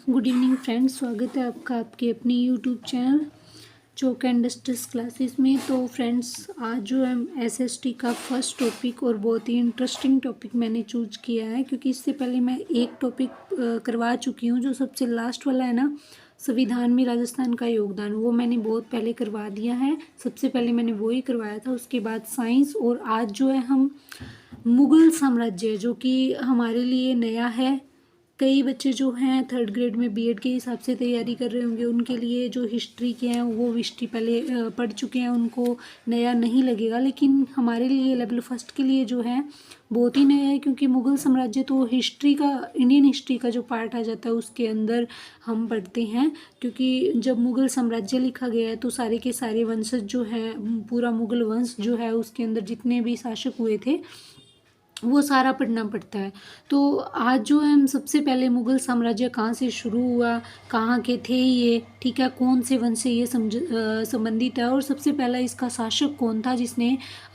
Good evening friends, स्वागत है आपका आपके अपनी YouTube channel chalk and dusters classes में। तो फ्रेंड्स, आज जो है एसएसटी का फर्स्ट टॉपिक और बहुत ही इंटरेस्टिंग टॉपिक मैंने चूज किया है, क्योंकि इससे पहले मैं एक टॉपिक करवा चुकी हूँ जो सबसे लास्ट वाला है ना, संविधान में राजस्थान का योगदान। वो मैंने बहुत पहले करवा दिया है, सबसे पहले मैंने वो ही करवाया था। उसके बाद साइंस, और आज जो है हम मुग़ल साम्राज्य, जो कि हमारे लिए नया है। कई बच्चे जो हैं थर्ड ग्रेड में बीएड के हिसाब से तैयारी कर रहे होंगे, उनके लिए जो हिस्ट्री के हैं वो हिस्ट्री पहले पढ़ चुके हैं, उनको नया नहीं लगेगा। लेकिन हमारे लिए लेवल फर्स्ट के लिए जो है बहुत ही नया है, क्योंकि मुग़ल साम्राज्य तो हिस्ट्री का, इंडियन हिस्ट्री का जो पार्ट आ जाता है उसके अंदर हम पढ़ते हैं। क्योंकि जब मुग़ल साम्राज्य लिखा गया है तो सारे के सारे वंशज जो है, पूरा मुग़ल वंश जो है उसके अंदर जितने भी शासक हुए थे वो सारा पढ़ना पड़ता है। तो आज जो है हम सबसे पहले मुग़ल साम्राज्य कहाँ से शुरू हुआ, कहाँ के थे ये, ठीक है, कौन से वंश से ये संबंधित है, और सबसे पहला इसका शासक कौन था जिसने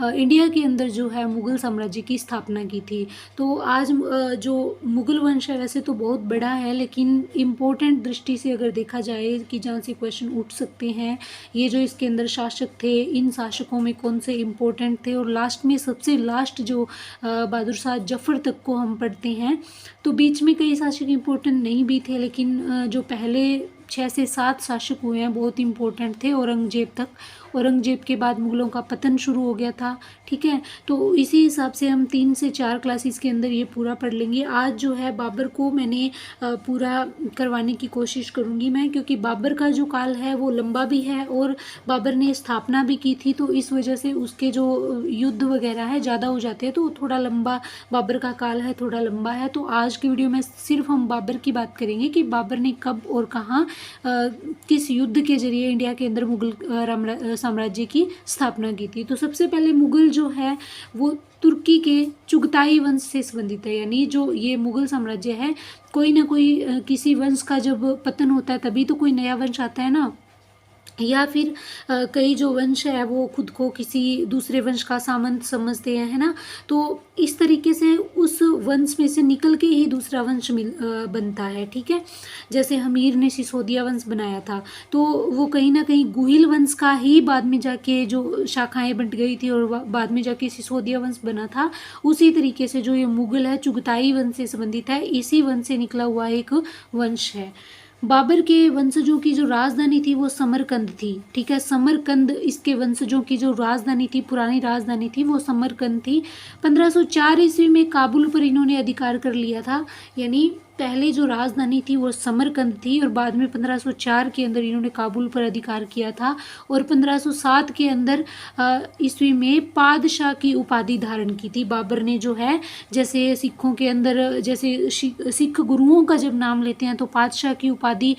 इंडिया के अंदर जो है मुग़ल साम्राज्य की स्थापना की थी। तो आज जो मुग़ल वंश है वैसे तो बहुत बड़ा है, लेकिन इम्पोर्टेंट दृष्टि से अगर देखा जाए कि जहाँ से क्वेश्चन उठ सकते हैं, ये जो इसके अंदर शासक थे, इन शासकों में कौन से इम्पोर्टेंट थे, और लास्ट में सबसे लास्ट जो बहादुर शाह जफ़र तक को हम पढ़ते हैं। तो बीच में कई शासक इम्पोर्टेंट नहीं भी थे, लेकिन जो पहले 6 से 7 शासक हुए हैं बहुत इम्पोर्टेंट थे, औरंगजेब तक। औरंगजेब के बाद मुग़लों का पतन शुरू हो गया था, ठीक है। तो इसी हिसाब से हम 3 से 4 क्लासेस के अंदर ये पूरा पढ़ लेंगे। आज जो है बाबर को मैंने पूरा करवाने की कोशिश करूँगी मैं, क्योंकि बाबर का जो काल है वो लंबा भी है और बाबर ने स्थापना भी की थी, तो इस वजह से उसके जो युद्ध वगैरह है ज़्यादा हो जाते हैं, तो थोड़ा लंबा बाबर का काल है, थोड़ा लंबा है। तो आज की वीडियो में सिर्फ हम बाबर की बात करेंगे कि बाबर ने कब और कहाँ किस युद्ध के जरिए इंडिया के अंदर मुग़ल साम्राज्य की स्थापना की थी। तो सबसे पहले मुग़ल जो है वो तुर्की के चुगताई वंश से संबंधित है, यानी जो ये मुग़ल साम्राज्य है, कोई ना कोई किसी वंश का जब पतन होता है तभी तो कोई नया वंश आता है ना, या फिर कई जो वंश है वो खुद को किसी दूसरे वंश का सामंत समझते हैं, है ना। तो इस तरीके से उस वंश में से निकल के ही दूसरा वंश बनता है, ठीक है। जैसे हमीर ने सिसोदिया वंश बनाया था, तो वो कहीं ना कहीं गुहिल वंश का ही बाद में जाके जो शाखाएं बंट गई थी और बाद में जाके सिसोदिया वंश बना था। उसी तरीके से जो ये मुग़ल है चुगताई वंश से संबंधित है, इसी वंश से निकला हुआ एक वंश है। बाबर के वंशजों की जो राजधानी थी वो समरकंद थी, ठीक है। समरकंद इसके वंशजों की जो राजधानी थी, पुरानी राजधानी थी, वो समरकंद थी। 1504 ईस्वी में काबुल पर इन्होंने अधिकार कर लिया था, यानी पहले जो राजधानी थी वो समरकंद थी और बाद में 1504 के अंदर इन्होंने काबुल पर अधिकार किया था। और 1507 के अंदर ईस्वी में पादशाह की उपाधि धारण की थी बाबर ने, जो है। जैसे सिखों के अंदर जैसे सिख गुरुओं का जब नाम लेते हैं तो पादशाह की उपाधि,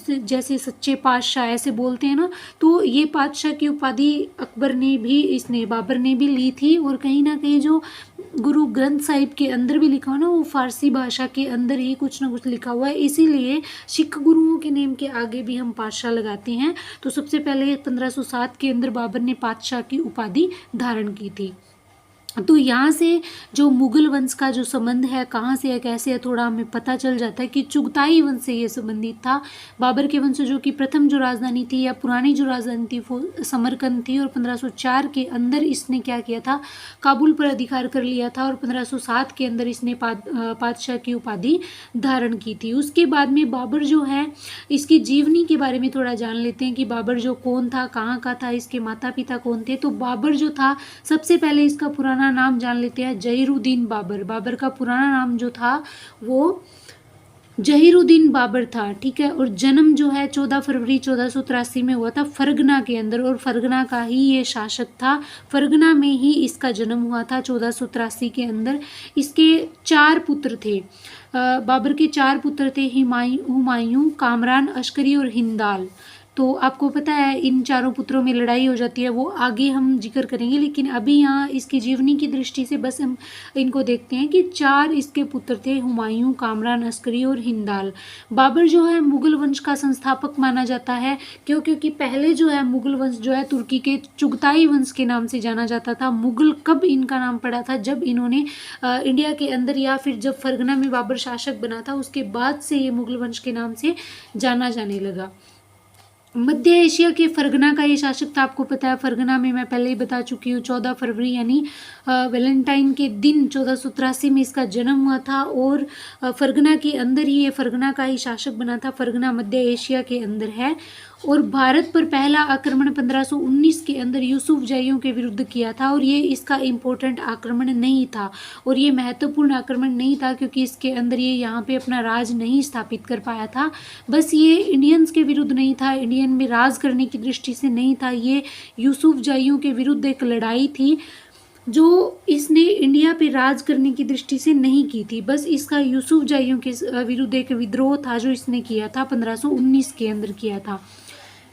जैसे सच्चे पातशाह ऐसे बोलते हैं ना, तो ये पादशाह की उपाधि अकबर ने भी, बाबर ने भी ली थी। और कहीं ना कहीं जो गुरु ग्रंथ साहिब के अंदर भी लिखा हुआ ना, वो फारसी भाषा के अंदर ही कुछ ना कुछ लिखा हुआ है, इसीलिए सिख गुरुओं के नेम के आगे भी हम पातशाह लगाते हैं। तो सबसे पहले 1507 के अंदर बाबर ने पातशाह की उपाधि धारण की थी। तो यहाँ से जो मुग़ल वंश का जो संबंध है, कहाँ से है, कैसे है, थोड़ा हमें पता चल जाता है कि चुगताई वंश से ये संबंधित था। बाबर के वंशजों की प्रथम जो राजधानी थी या पुरानी जो राजधानी थी वो समरकंद थी, और 1504 के अंदर इसने क्या किया था, काबुल पर अधिकार कर लिया था, और 1507 के अंदर इसने पातशाह की उपाधि धारण की थी। उसके बाद में बाबर जो है, इसकी जीवनी के बारे में थोड़ा जान लेते हैं कि बाबर जो कौन था, कहाँ का था, इसके माता पिता कौन थे। तो बाबर जो था, सबसे पहले इसका पुराना नाम जान लेते हैं, जहीरुद्दीन बाबर। बाबर का पुराना नाम जो था वो जहीरुद्दीन बाबर था, ठीक है। और जन्म जो है 14 फरवरी 1483 में हुआ था फरगना के अंदर, और फरगना का ही ये शासक था। फरगना में ही इसका जन्म हुआ था 1483 के अंदर। इसके 4 पुत्र थे, बाबर के 4 पुत्र थे, हुमायूं, कामरान, अस्करी और हिंदाल, तो आपको पता है इन चारों पुत्रों में लड़ाई हो जाती है, वो आगे हम जिक्र करेंगे, लेकिन अभी यहाँ इसकी जीवनी की दृष्टि से बस हम इनको देखते हैं कि 4 इसके पुत्र थे, हुमायूं, कामरान, अस्करी और हिंदाल। बाबर जो है मुगल वंश का संस्थापक माना जाता है, क्योंकि पहले जो है मुगल वंश जो है तुर्की के चुगताई वंश के नाम से जाना जाता था। मुगल कब इनका नाम पड़ा था? जब इन्होंने इंडिया के अंदर या फिर जब फरगना में बाबर शासक बना था, उसके बाद से ये मुगल वंश के नाम से जाना जाने लगा। मध्य एशिया के फरगना का ये शासक था, आपको पता है फरगना में मैं पहले ही बता चुकी हूँ 14 फरवरी यानी वैलेंटाइन के दिन 1483 में इसका जन्म हुआ था, और फरगना के अंदर ही ये फरगना का ही शासक बना था। फरगना मध्य एशिया के अंदर है, और भारत पर पहला आक्रमण 1519 के अंदर यूसुफजाइयों के विरुद्ध किया था, और ये इसका इम्पोर्टेंट आक्रमण नहीं था और ये महत्वपूर्ण आक्रमण नहीं था, क्योंकि इसके अंदर ये यहाँ पे अपना राज नहीं स्थापित कर पाया था। बस ये इंडियंस के विरुद्ध नहीं था, इंडियन में राज करने की दृष्टि से नहीं था, ये यूसुफजाइयों के विरुद्ध एक लड़ाई थी जो इसने इंडिया पे राज करने की दृष्टि से नहीं की थी। बस इसका यूसुफजाइयों के विरुद्ध एक विद्रोह था जो इसने किया था, 1519 के अंदर किया था।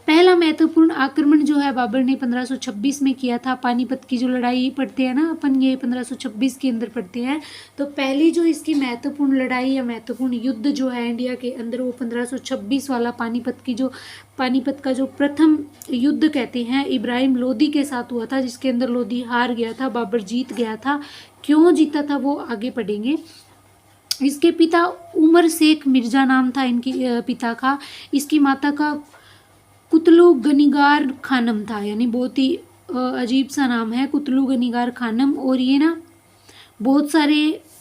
पहला महत्वपूर्ण आक्रमण जो है बाबर ने 1526 में किया था। पानीपत की जो लड़ाई पढ़ते हैं ना अपन, ये 1526 के अंदर पढ़ते हैं। तो पहली जो इसकी महत्वपूर्ण लड़ाई या महत्वपूर्ण युद्ध जो है इंडिया के अंदर, वो 1526 वाला पानीपत का जो प्रथम युद्ध कहते हैं, इब्राहिम लोदी के साथ हुआ था, जिसके अंदर लोदी हार गया था, बाबर जीत गया था। क्यों जीता था वो आगे पढ़ेंगे। इसके पिता उमर शेख मिर्जा नाम था इनकी पिता का। इसकी माता का कुतलू गनीगार खानम था, यानी बहुत ही अजीब सा नाम है, कुतलू गनीगार खानम। और ये ना बहुत सारे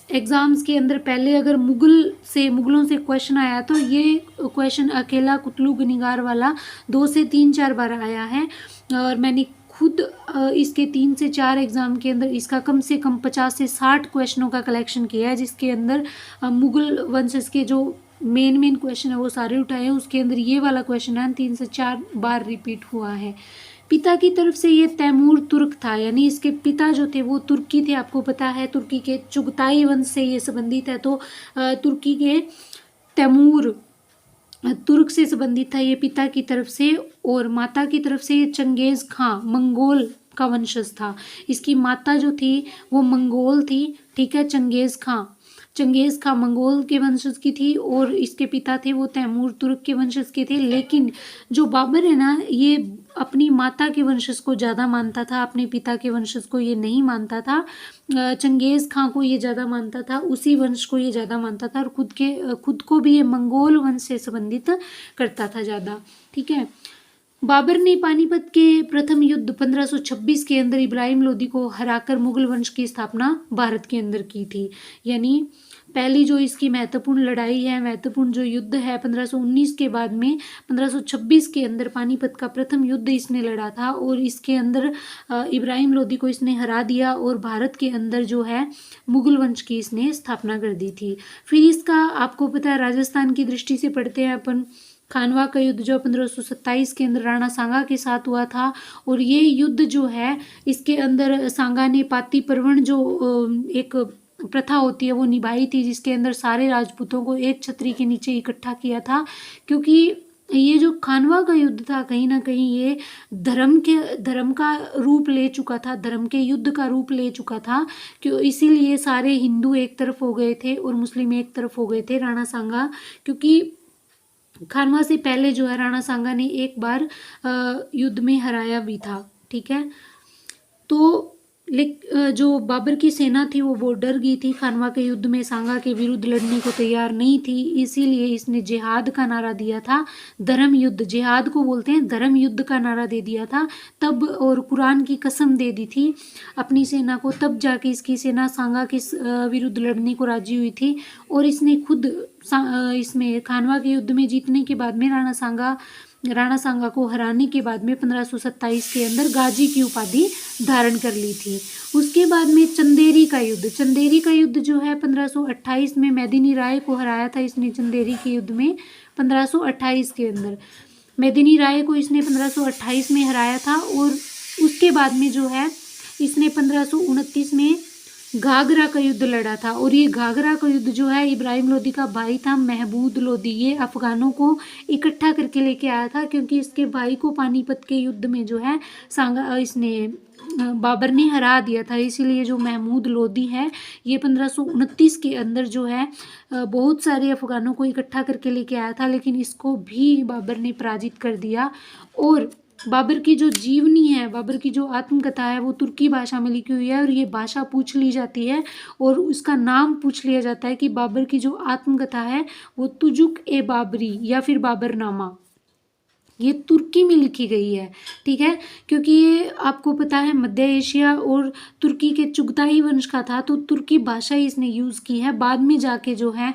एग्ज़ाम्स के अंदर पहले अगर मुगलों से क्वेश्चन आया तो ये क्वेश्चन अकेला कुतलू गनीगार वाला 2 से 3-4 बार आया है, और मैंने खुद इसके 3 से 4 एग्ज़ाम के अंदर इसका कम से कम 50 से 60 क्वेश्चनों का कलेक्शन किया है, जिसके अंदर मुगल वंश के जो मेन क्वेश्चन है वो सारे उठाए हैं। उसके अंदर ये वाला क्वेश्चन है 3 से 4 बार रिपीट हुआ है। पिता की तरफ से ये तैमूर तुर्क था, यानी इसके पिता जो थे वो तुर्की थे। आपको पता है तुर्की के चुगताई वंश से ये संबंधित है, तो तुर्की के तैमूर तुर्क से संबंधित था ये पिता की तरफ से। और माता की तरफ से ये चंगेज़ खां मंगोल का वंशज था। इसकी माता जो थी वो मंगोल थी, ठीक है। चंगेज़ खां मंगोल के वंशज की थी, और इसके पिता थे वो तैमूर तुर्क के वंशज के थे। लेकिन जो बाबर है ना, ये अपनी माता के वंशज को ज़्यादा मानता था, अपने पिता के वंशज को ये नहीं मानता था। चंगेज़ खां को ये ज़्यादा मानता था, उसी वंश को ये ज़्यादा मानता था, और खुद को भी ये मंगोल वंश से संबंधित करता था ज़्यादा, ठीक है। बाबर ने पानीपत के प्रथम युद्ध 1526 के अंदर इब्राहिम लोदी को हराकर मुगल वंश की स्थापना भारत के अंदर की थी। यानी पहली जो इसकी महत्वपूर्ण लड़ाई है, महत्वपूर्ण जो युद्ध है 1519 के बाद में 1526 के अंदर पानीपत का प्रथम युद्ध इसने लड़ा था, और इसके अंदर इब्राहिम लोदी को इसने हरा दिया और भारत के अंदर जो है मुगल वंश की इसने स्थापना कर दी थी। फिर इसका आपको पता है राजस्थान की दृष्टि से पढ़ते हैं अपन, खानवा का युद्ध जो 1527 के अंदर राणा सांगा के साथ हुआ था। और ये युद्ध जो है इसके अंदर सांगा ने पाती पर्वण जो एक प्रथा होती है वो निभाई थी, जिसके अंदर सारे राजपूतों को एक छतरी के नीचे इकट्ठा किया था। क्योंकि ये जो खानवा का युद्ध था कहीं ना कहीं ये धर्म का रूप ले चुका था, धर्म के युद्ध का रूप ले चुका था, क्यों इसीलिए सारे हिंदू एक तरफ हो गए थे और मुस्लिम एक तरफ हो गए थे। राणा सांगा, क्योंकि खानवा से पहले जो है राणा सांगा ने एक बार युद्ध में हराया भी था, ठीक है। तो जो बाबर की सेना थी वो डर गई थी, खानवा के युद्ध में सांगा के विरुद्ध लड़ने को तैयार नहीं थी, इसीलिए इसने जिहाद का नारा दिया था। धर्म युद्ध, जिहाद को बोलते हैं, धर्म युद्ध का नारा दे दिया था तब, और कुरान की कसम दे दी थी अपनी सेना को, तब जाके इसकी सेना सांगा के विरुद्ध लड़ने को राजी हुई थी। और इसने खुद इसमें खानवा के युद्ध में जीतने के बाद में राणा सांगा को हराने के बाद में 1527 के अंदर गाजी की उपाधि धारण कर ली थी। उसके बाद में चंदेरी का युद्ध जो है 1528 में मेदिनी राय को हराया था इसने। चंदेरी के युद्ध में 1528 के अंदर मेदिनी राय को इसने 1528 में हराया था। और उसके बाद में जो है इसने 1529 में घाघरा का युद्ध लड़ा था। और ये घाघरा का युद्ध जो है इब्राहिम लोदी का भाई था महमूद लोदी, ये अफगानों को इकट्ठा करके लेके आया था, क्योंकि इसके भाई को पानीपत के युद्ध में जो है बाबर ने हरा दिया था। इसीलिए जो महमूद लोदी है ये 1529 के अंदर जो है बहुत सारे अफगानों को इकट्ठा करके लेके आया था, लेकिन इसको भी बाबर ने पराजित कर दिया। और बाबर की जो जीवनी है, बाबर की जो आत्मकथा है वो तुर्की भाषा में लिखी हुई है, और ये भाषा पूछ ली जाती है और उसका नाम पूछ लिया जाता है कि बाबर की जो आत्मकथा है वो तुजुक ए बाबरी या फिर बाबरनामा, ये तुर्की में लिखी गई है। ठीक है, क्योंकि ये आपको पता है मध्य एशिया और तुर्की के चुगताई वंश का था, तो तुर्की भाषा ही इसने यूज़ की है। बाद में जाके जो है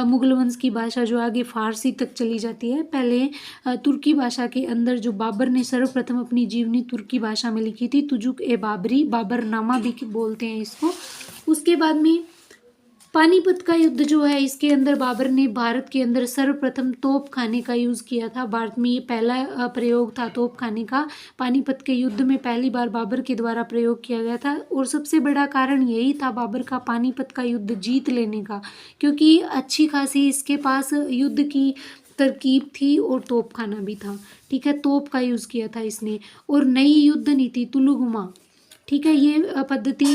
मुगल वंश की भाषा जो आगे फारसी तक चली जाती है। पहले तुर्की भाषा के अंदर जो बाबर ने सर्वप्रथम अपनी जीवनी तुर्की भाषा में लिखी थी, तुजुक ए बाबरी, बाबरनामा भी बोलते हैं इसको। उसके बाद में पानीपत का युद्ध जो है इसके अंदर बाबर ने भारत के अंदर सर्वप्रथम तोप खाने का यूज़ किया था। भारत में ये पहला प्रयोग था तोप खाने का। पानीपत के युद्ध में पहली बार बाबर के द्वारा प्रयोग किया गया था, और सबसे बड़ा कारण यही था बाबर का पानीपत का युद्ध जीत लेने का, क्योंकि अच्छी खासी इसके पास युद्ध की तरकीब थी और तोप खाना भी था। ठीक है, तोप का यूज़ किया था इसने। और नई युद्ध नीति तुलुगुमा, ठीक है, ये पद्धति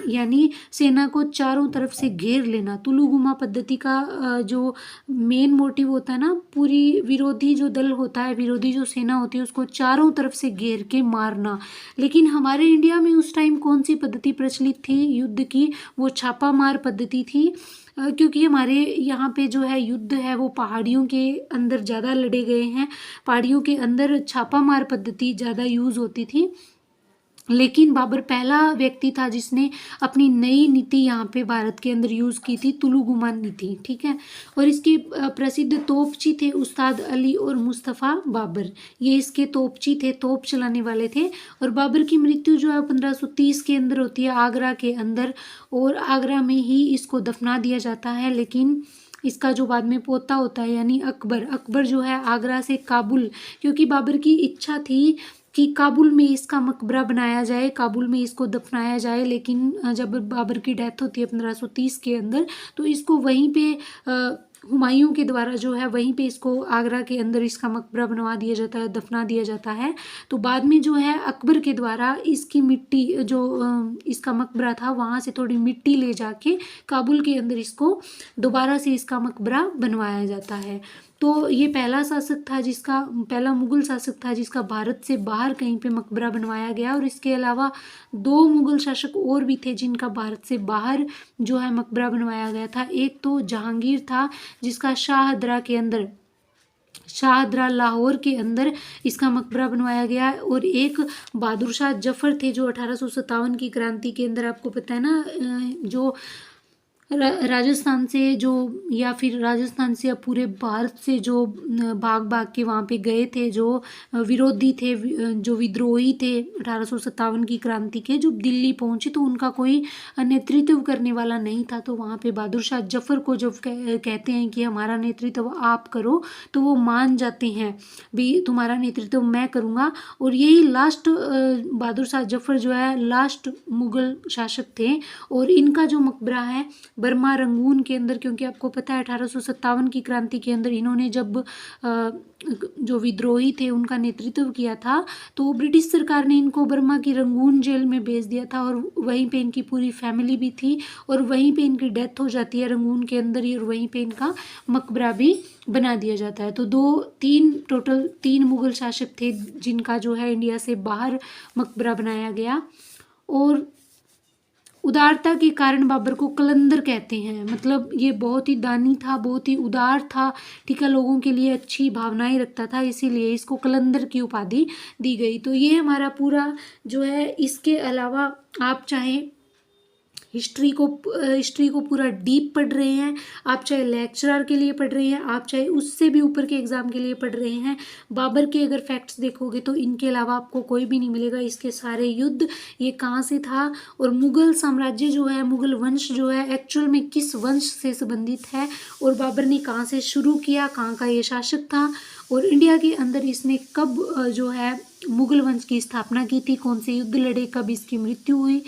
यानी सेना को चारों तरफ से घेर लेना। तुलुगुमा पद्धति का जो मेन मोटिव होता है ना, पूरी विरोधी जो दल होता है, विरोधी जो सेना होती है उसको चारों तरफ से घेर के मारना। लेकिन हमारे इंडिया में उस टाइम कौन सी पद्धति प्रचलित थी युद्ध की? वो छापा मार पद्धति थी, क्योंकि हमारे यहाँ पे जो है युद्ध है वो पहाड़ियों के अंदर ज़्यादा लड़े गए हैं। पहाड़ियों के अंदर छापा मार पद्धति ज़्यादा यूज़ होती थी। लेकिन बाबर पहला व्यक्ति था जिसने अपनी नई नीति यहाँ पे भारत के अंदर यूज़ की थी, तुलुगुमा नीति। ठीक है, और इसके प्रसिद्ध तोपची थे उस्ताद अली और मुस्तफ़ा बाबर, ये इसके तोपची थे, तोप चलाने वाले थे। और बाबर की मृत्यु जो है 1530 के अंदर होती है आगरा के अंदर, और आगरा में ही इसको दफना दिया जाता है। लेकिन इसका जो बाद में पोता होता है यानी अकबर जो है आगरा से काबुल, क्योंकि बाबर की इच्छा थी कि काबुल में इसका मकबरा बनाया जाए, काबुल में इसको दफनाया जाए। लेकिन जब बाबर की डेथ होती है 1530 के अंदर, तो इसको वहीं पे हुमायूं के द्वारा जो है वहीं पे इसको आगरा के अंदर इसका मकबरा बनवा दिया जाता है, दफना दिया जाता है। तो बाद में जो है अकबर के द्वारा इसकी मिट्टी जो इसका मकबरा था वहाँ से थोड़ी मिट्टी ले जाके काबुल के अंदर इसको दोबारा से इसका मकबरा बनवाया जाता है। तो ये पहला शासक था जिसका, पहला मुगल शासक था जिसका भारत से बाहर कहीं पे मकबरा बनवाया गया। और इसके अलावा 2 मुगल शासक और भी थे जिनका भारत से बाहर जो है मकबरा बनवाया गया था। एक तो जहांगीर था जिसका शाहदरा लाहौर के अंदर इसका मकबरा बनवाया गया। और एक बहादुर शाह जफर थे जो 1857 की क्रांति के अंदर, आपको पता है ना, जो राजस्थान से जो या फिर राजस्थान से या पूरे भारत से जो भाग के वहाँ पे गए थे, जो विरोधी थे, जो विद्रोही थे 1857 की क्रांति के, जो दिल्ली पहुँचे तो उनका कोई नेतृत्व करने वाला नहीं था। तो वहाँ पे बहादुर शाह जफर को जब कहते हैं कि हमारा नेतृत्व आप करो, तो वो मान जाते हैं भी तुम्हारा नेतृत्व मैं करूँगा। और यही लास्ट बहादुर शाह जफर जो है लास्ट मुगल शासक थे। और इनका जो मकबरा है बर्मा रंगून के अंदर, क्योंकि आपको पता है 1857 की क्रांति के अंदर इन्होंने जब जो विद्रोही थे उनका नेतृत्व किया था, तो ब्रिटिश सरकार ने इनको बर्मा की रंगून जेल में भेज दिया था। और वहीं पे इनकी पूरी फैमिली भी थी, और वहीं पे इनकी डेथ हो जाती है रंगून के अंदर ही, और वहीं पे इनका मकबरा भी बना दिया जाता है। तो टोटल 3 मुगल शासक थे जिनका जो है इंडिया से बाहर मकबरा बनाया गया। और उदारता के कारण बाबर को कलंदर कहते हैं, मतलब ये बहुत ही दानी था, बहुत ही उदार था। ठीक है, लोगों के लिए अच्छी भावनाएं रखता था, इसीलिए इसको कलंदर की उपाधि दी गई। तो ये हमारा पूरा जो है, इसके अलावा आप चाहे हिस्ट्री को पूरा डीप पढ़ रहे हैं, आप चाहे लेक्चरर के लिए पढ़ रहे हैं, आप चाहे उससे भी ऊपर के एग्जाम के लिए पढ़ रहे हैं, बाबर के अगर फैक्ट्स देखोगे तो इनके अलावा आपको कोई भी नहीं मिलेगा। इसके सारे युद्ध ये कहाँ से था, और मुगल साम्राज्य जो है, मुगल वंश जो है एक्चुअल में किस वंश से संबंधित है, और बाबर ने कहाँ से शुरू किया, कहाँ का ये शासक था, और इंडिया के अंदर इसने कब जो है मुगल वंश की स्थापना की थी, कौन से युद्ध लड़े, कब इसकी मृत्यु हुई।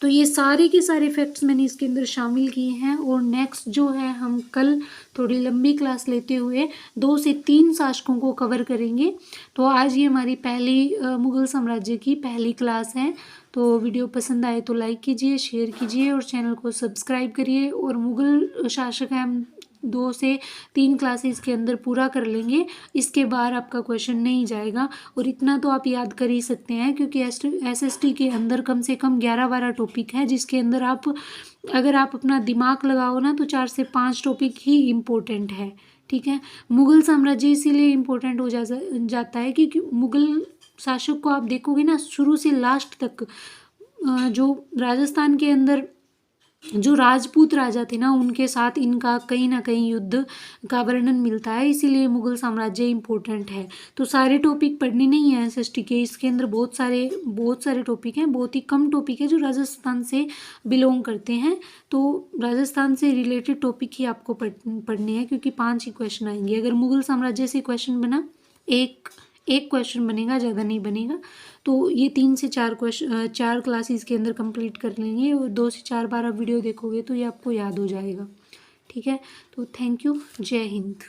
तो ये सारे के सारे फैक्ट्स मैंने इसके अंदर शामिल किए हैं। और नेक्स्ट जो है हम कल थोड़ी लंबी क्लास लेते हुए 2 से 3 शासकों को कवर करेंगे। तो आज ये हमारी पहली मुग़ल साम्राज्य की पहली क्लास है। तो वीडियो पसंद आए तो लाइक कीजिए, शेयर कीजिए और चैनल को सब्सक्राइब करिए। और मुग़ल शासक है हम 2 से 3 क्लासेस के अंदर पूरा कर लेंगे, इसके बाहर आपका क्वेश्चन नहीं जाएगा। और इतना तो आप याद कर ही सकते हैं क्योंकि SST के अंदर कम से कम 11-12 टॉपिक है, जिसके अंदर आप अगर आप अपना दिमाग लगाओ ना तो 4 से 5 टॉपिक ही इम्पोर्टेंट है। ठीक है, मुग़ल साम्राज्य इसीलिए इम्पोर्टेंट हो जाता है क्योंकि मुग़ल शासक को आप देखोगे ना शुरू से लास्ट तक जो राजस्थान के अंदर जो राजपूत राजा थे ना उनके साथ इनका कहीं ना कहीं युद्ध का वर्णन मिलता है, इसीलिए मुग़ल साम्राज्य इम्पोर्टेंट है। तो सारे टॉपिक पढ़ने नहीं है SST के, इसके अंदर बहुत सारे टॉपिक हैं, बहुत ही कम टॉपिक है जो राजस्थान से बिलोंग करते हैं। तो राजस्थान से रिलेटेड टॉपिक ही आपको पढ़ने हैं क्योंकि 5 ही क्वेश्चन आएंगे। अगर मुग़ल साम्राज्य से क्वेश्चन बना एक क्वेश्चन बनेगा, ज़्यादा नहीं बनेगा। तो ये 3 से 4 क्लासेस के अंदर कंप्लीट कर लेंगे और 2 से 4 बार आप वीडियो देखोगे तो ये आपको याद हो जाएगा। ठीक है, तो थैंक यू, जय हिंद।